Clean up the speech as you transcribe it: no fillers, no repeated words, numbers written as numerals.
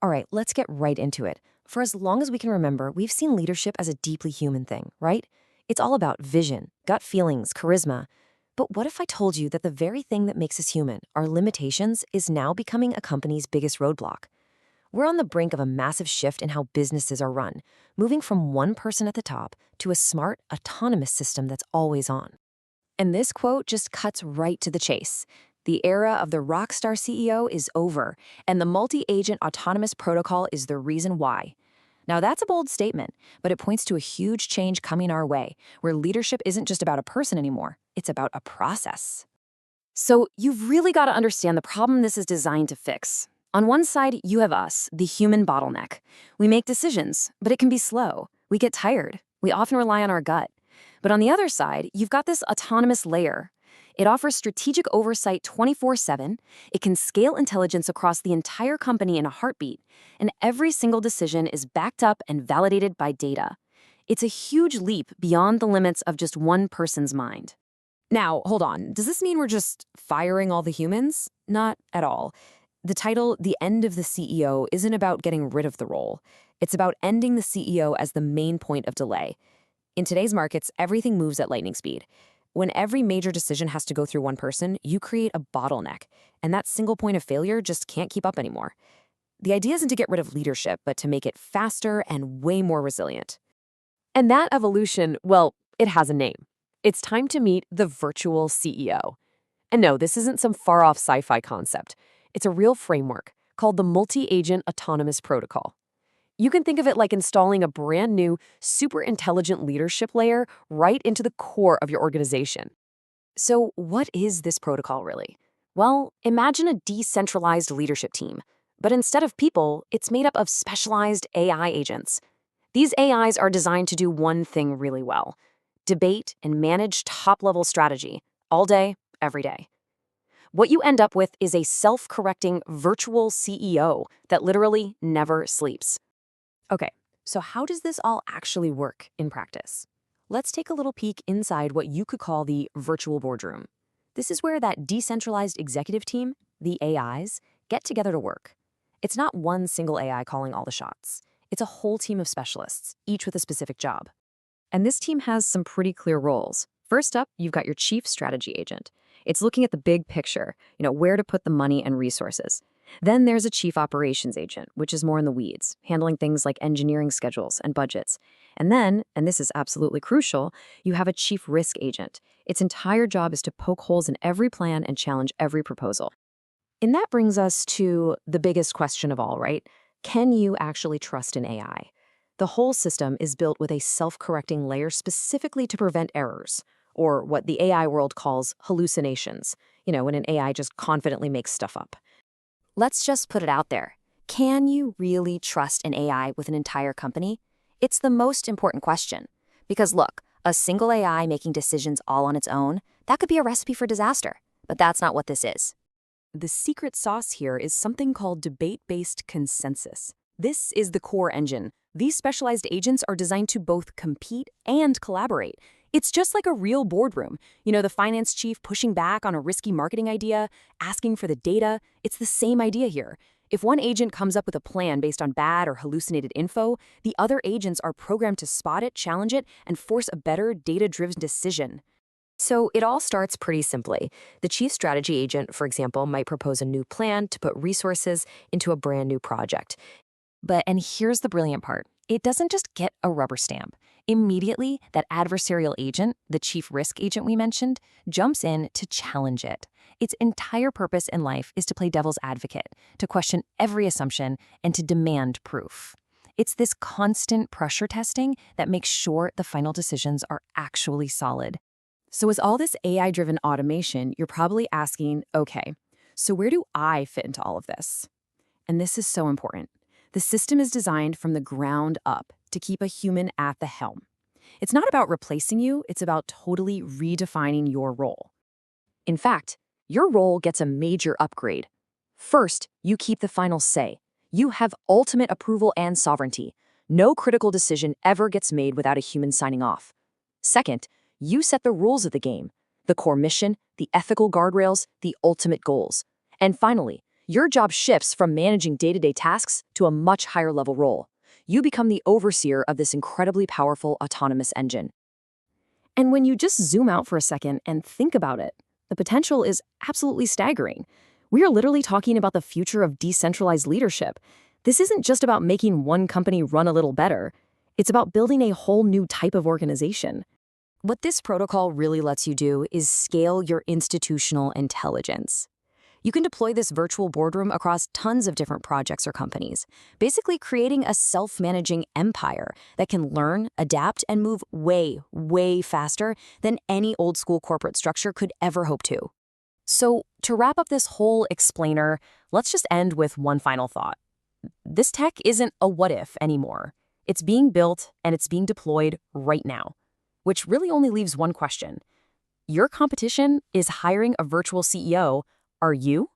All right, let's get right into it. For as long as we can remember, we've seen leadership as a deeply human thing, right? It's all about vision, gut feelings, charisma. But what if I told you that the very thing that makes us human, our limitations, is now becoming a company's biggest roadblock? We're on the brink of a massive shift in how businesses are run, moving from one person at the top to a smart, autonomous system that's always on. And this quote just cuts right to the chase. The era of the Rockstar CEO is over, and the multi-agent autonomous protocol is the reason why. Now, that's a bold statement, but it points to a huge change coming our way, where leadership isn't just about a person anymore, it's about a process. So, you've really got to understand the problem this is designed to fix. On one side, you have us, the human bottleneck. We make decisions, but it can be slow. We get tired. We often rely on our gut. But on the other side, you've got this autonomous layer. It offers strategic oversight 24/7. It can scale intelligence across the entire company in a heartbeat, and every single decision is backed up and validated by data. It's a huge leap beyond the limits of just one person's mind. Now, hold on. Does this mean we're just firing all the humans? Not at all. The title, The End of the CEO, isn't about getting rid of the role. It's about ending the CEO as the main point of delay. In today's markets, everything moves at lightning speed. When every major decision has to go through one person, you create a bottleneck, and that single point of failure just can't keep up anymore. The idea isn't to get rid of leadership, but to make it faster and way more resilient. And that evolution, well, it has a name. It's time to meet the virtual CEO. And no, this isn't some far-off sci-fi concept. It's a real framework called the Multi-Agent Autonomous Protocol. You can think of it like installing a brand new, super intelligent leadership layer right into the core of your organization. So, what is this protocol really? Well, imagine a decentralized leadership team. But instead of people, it's made up of specialized AI agents. These AIs are designed to do one thing really well: debate and manage top-level strategy all day, every day. What you end up with is a self-correcting virtual CEO that literally never sleeps. Okay, so how does this all actually work in practice? Let's take a little peek inside what you could call the virtual boardroom. This is where that decentralized executive team, the AIs, get together to work. It's not one single AI calling all the shots. It's a whole team of specialists, each with a specific job. And this team has some pretty clear roles. First up, you've got your chief strategy agent. It's looking at the big picture, where to put the money and resources. Then there's a chief operations agent, which is more in the weeds, handling things like engineering schedules and budgets. And then, and this is absolutely crucial, you have a chief risk agent. Its entire job is to poke holes in every plan and challenge every proposal. And that brings us to the biggest question of all, right? Can you actually trust an AI? The whole system is built with a self-correcting layer specifically to prevent errors, or what the AI world calls hallucinations, when an AI just confidently makes stuff up. Let's just put it out there. Can you really trust an AI with an entire company? It's the most important question. Because look, a single AI making decisions all on its own, that could be a recipe for disaster. But that's not what this is. The secret sauce here is something called debate-based consensus. This is the core engine. These specialized agents are designed to both compete and collaborate. It's just like a real boardroom. The finance chief pushing back on a risky marketing idea, asking for the data. It's the same idea here. If one agent comes up with a plan based on bad or hallucinated info, the other agents are programmed to spot it, challenge it, and force a better data-driven decision. So it all starts pretty simply. The chief strategy agent, for example, might propose a new plan to put resources into a brand new project. And here's the brilliant part. It doesn't just get a rubber stamp. Immediately, that adversarial agent, the chief risk agent we mentioned, jumps in to challenge it. Its entire purpose in life is to play devil's advocate, to question every assumption, and to demand proof. It's this constant pressure testing that makes sure the final decisions are actually solid. So as all this AI-driven automation, you're probably asking, okay, so where do I fit into all of this? And this is so important. The system is designed from the ground up to keep a human at the helm. It's not about replacing you, it's about totally redefining your role. In fact, your role gets a major upgrade. First, you keep the final say. You have ultimate approval and sovereignty. No critical decision ever gets made without a human signing off. Second, you set the rules of the game, the core mission, the ethical guardrails, the ultimate goals. And finally, Your job shifts from managing day-to-day tasks to a much higher level role. You become the overseer of this incredibly powerful autonomous engine. And when you just zoom out for a second and think about it, the potential is absolutely staggering. We are literally talking about the future of decentralized leadership. This isn't just about making one company run a little better. It's about building a whole new type of organization. What this protocol really lets you do is scale your institutional intelligence. You can deploy this virtual boardroom across tons of different projects or companies, basically creating a self-managing empire that can learn, adapt, and move way, way faster than any old-school corporate structure could ever hope to. So, to wrap up this whole explainer, let's just end with one final thought. This tech isn't a what-if anymore. It's being built and it's being deployed right now, which really only leaves one question. Your competition is hiring a virtual CEO. Are you?